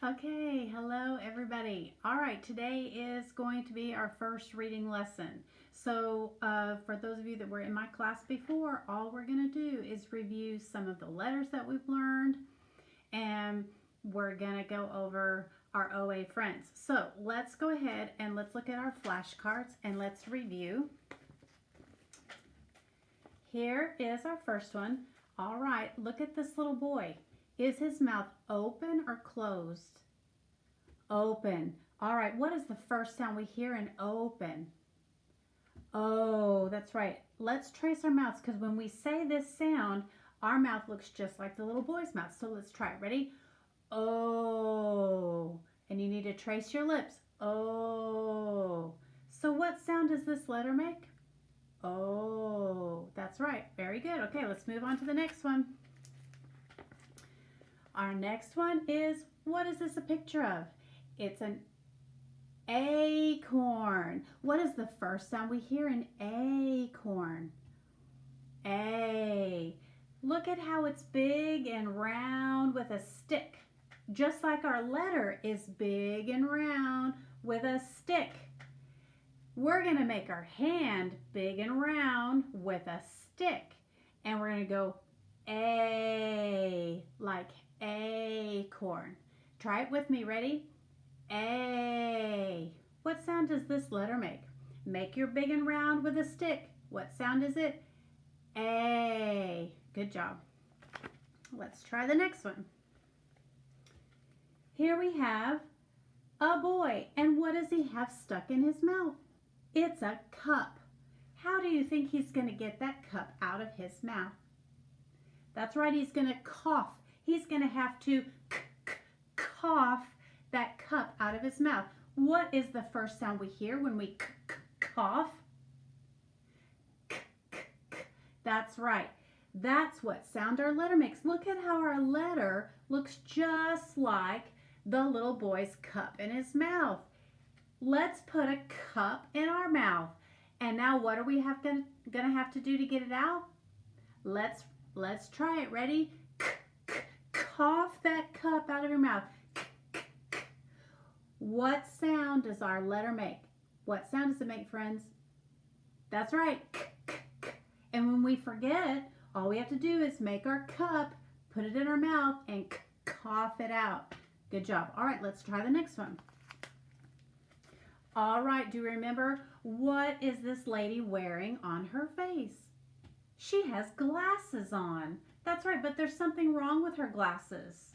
Okay, hello everybody. All right, today is going to be our first reading lesson. So, for those of you that were in my class before, all we're going to do is review some of the letters that we've learned, and we're going to go over our OA friends. So, let's go ahead and let's look at our flashcards and let's review. Here is our first one. All right, look at this little boy. Is his mouth open or closed? Open. All right, what is the first sound we hear in open? Oh, that's right. Let's trace our mouths because when we say this sound, our mouth looks just like the little boy's mouth. So let's try it. Ready? Oh. And you need to trace your lips. Oh. So what sound does this letter make? Oh, that's right. Very good. Okay, let's move on to the next one. Our next one is, what is this a picture of? It's an acorn. What is the first sound we hear in acorn? A. Look at how it's big and round with a stick. Just like our letter is big and round with a stick. We're going to make our hand big and round with a stick. And we're going to go A, like acorn. Try it with me. Ready? A. What sound does this letter make? Make your big and round with a stick. What sound is it? A. Good job. Let's try the next one. Here we have a boy. And what does he have stuck in his mouth? It's a cup. How do you think he's going to get that cup out of his mouth? That's right, he's going to cough. He's going to have to cough that cup out of his mouth. What is the first sound we hear when we cough? That's right. That's what sound our letter makes. Look at how our letter looks just like the little boy's cup in his mouth. Let's put a cup in our mouth. And now what are we gonna have to do to get it out? Let's try it. Ready? Cough that cup out of your mouth. What sound does our letter make? What sound does it make, friends? That's right. And when we forget, all we have to do is make our cup, put it in our mouth, and cough it out. Good job. All right, let's try the next one. All right, do you remember what is this lady wearing on her face? She has glasses on. That's right, but there's something wrong with her glasses.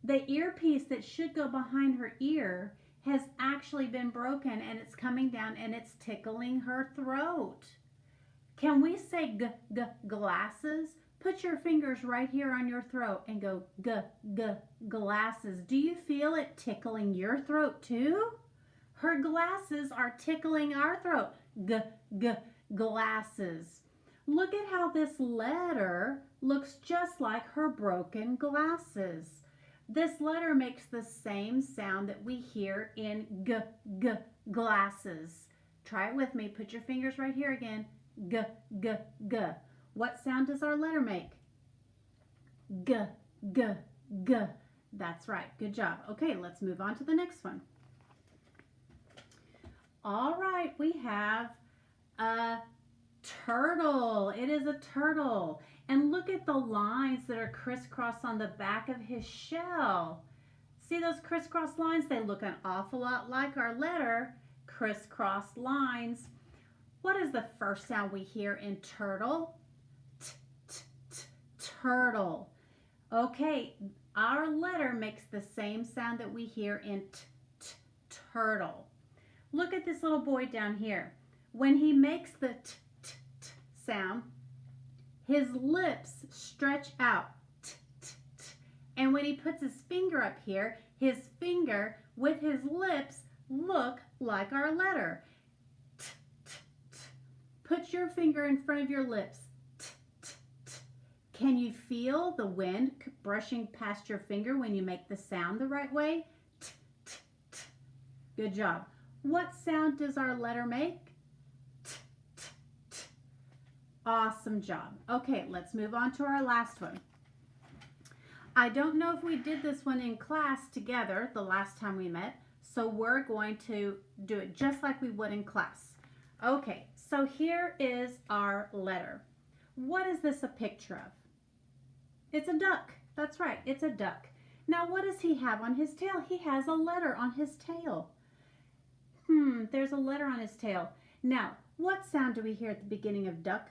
The earpiece that should go behind her ear has actually been broken and it's coming down and it's tickling her throat. Can we say glasses? Put your fingers right here on your throat and go glasses. Do you feel it tickling your throat too? Her glasses are tickling our throat. Glasses. Look at how this letter looks just like her broken glasses. This letter makes the same sound that we hear in glasses. Try it with me. Put your fingers right here again. G. What sound does our letter make? G. That's right. Good job. Okay, let's move on to the next one. All right, we have a turtle. It is a turtle. And look at the lines that are crisscross on the back of his shell. See those crisscross lines? They look an awful lot like our letter, crisscross lines. What is the first sound we hear in turtle? Turtle. Okay, our letter makes the same sound that we hear in turtle. Look at this little boy down here. When he makes the sound, his lips stretch out. And when he puts his finger up here, his finger with his lips look like our letter. Put your finger in front of your lips. Can you feel the wind brushing past your finger when you make the sound the right way? Good job. What sound does our letter make? Awesome job. Okay, let's move on to our last one. I don't know if we did this one in class together the last time we met, so we're going to do it just like we would in class. Okay, so here is our letter. What is this a picture of? It's a duck. That's right, it's a duck. Now, what does he have on his tail? He has a letter on his tail. There's a letter on his tail. Now, what sound do we hear at the beginning of duck?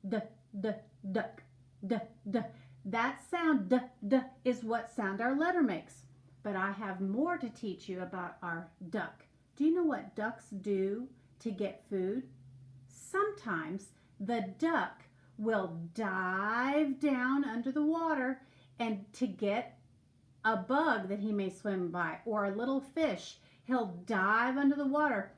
D, d, duck, d, d. That sound, d, d, is what sound our letter makes. But I have more to teach you about our duck. Do you know what ducks do to get food? Sometimes the duck will dive down under the water and to get a bug that he may swim by or a little fish. He'll dive under the water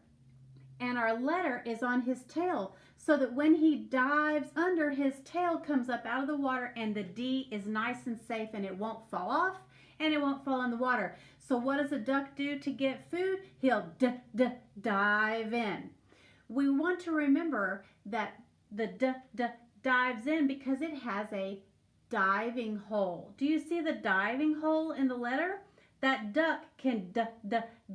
and our letter is on his tail so that when he dives under, his tail comes up out of the water and the D is nice and safe and it won't fall off and it won't fall in the water. So what does a duck do to get food? He'll dive in. We want to remember that the dives in because it has a diving hole. Do you see the diving hole in the letter? That duck can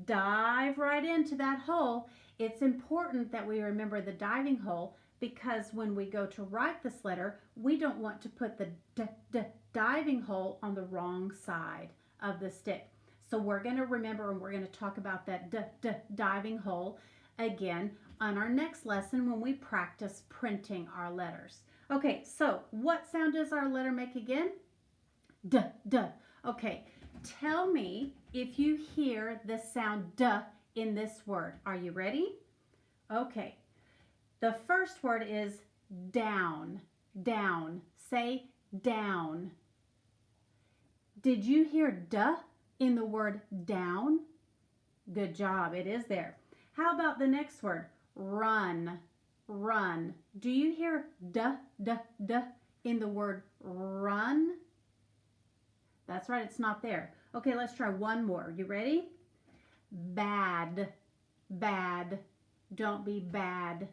dive right into that hole. It's important that we remember the diving hole because when we go to write this letter, we don't want to put the diving hole on the wrong side of the stick. So we're going to remember and we're going to talk about that diving hole again on our next lesson when we practice printing our letters. Okay, so what sound does our letter make again? D. Okay, tell me if you hear the sound D in this word. Are you ready? Okay, the first word is down. Down. Say down. Did you hear D in the word down? Good job, it is there. How about the next word? Run. Run. Do you hear D in the word run? That's right, it's not there. Okay, let's try one more. You ready? Bad. Bad. Don't be bad.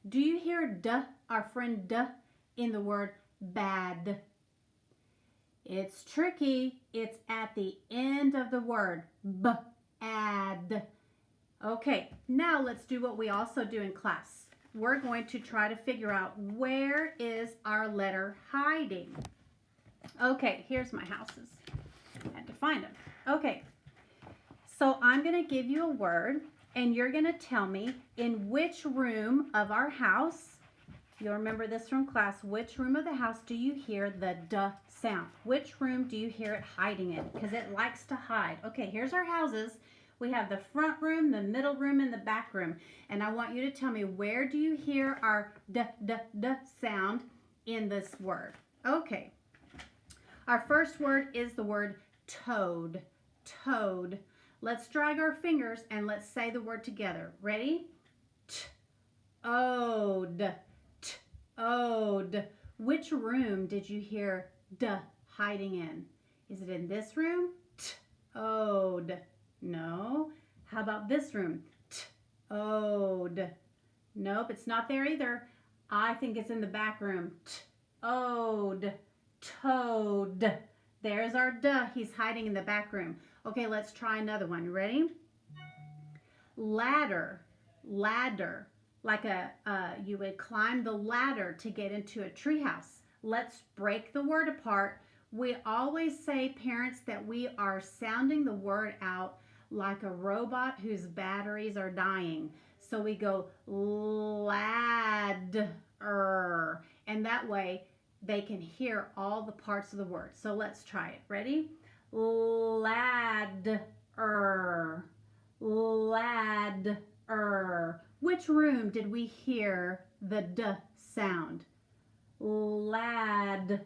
Do you hear D, our friend D, in the word bad? It's tricky. It's at the end of the word. B-ad. Okay, now let's do what we also do in class. We're going to try to figure out where is our letter hiding. Okay, here's my houses. I had to find them. Okay, so I'm going to give you a word and you're going to tell me in which room of our house, you'll remember this from class, which room of the house do you hear the D sound? Which room do you hear it hiding in? Because it likes to hide. Okay, here's our houses. We have the front room, the middle room, and the back room. And I want you to tell me, where do you hear our D sound in this word? Okay. Our first word is the word toad. Toad. Let's drag our fingers and let's say the word together. Ready? T-ode. T-ode. Which room did you hear D hiding in? Is it in this room? T-ode. No. How about this room? T-ode. Nope, it's not there either. I think it's in the back room. T-ode. Toad. There's our D. He's hiding in the back room. Okay, let's try another one. You ready? Ladder. Ladder. Like you would climb the ladder to get into a treehouse. Let's break the word apart. We always say, parents, that we are sounding the word out like a robot whose batteries are dying. So we go ladder, and that way they can hear all the parts of the word. So let's try it. Ready? Ladder, ladder. Which room did we hear the D sound? Ladder.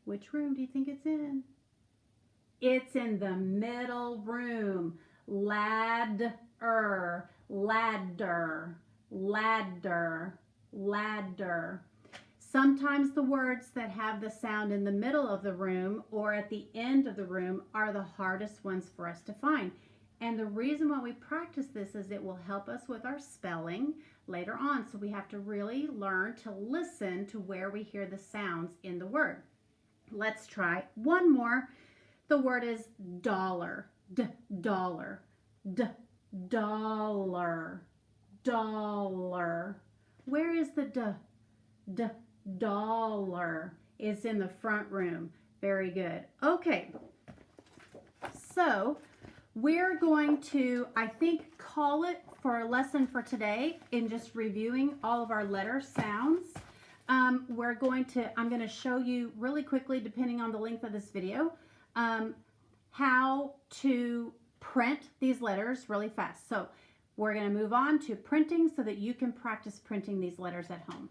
Which room do you think it's in? It's in the middle room. Ladder, ladder, ladder, ladder. Sometimes the words that have the sound in the middle of the room or at the end of the room are the hardest ones for us to find. And the reason why we practice this is it will help us with our spelling later on. So we have to really learn to listen to where we hear the sounds in the word. Let's try one more. The word is dollar. Dollar. Dollar. Dollar. Where is the dollar? It's in the front room. Very good. Okay. So we're going to, I think, call it for a lesson for today in just reviewing all of our letter sounds. I'm going to show you really quickly, depending on the length of this video, how to print these letters really fast. So we're going to move on to printing so that you can practice printing these letters at home.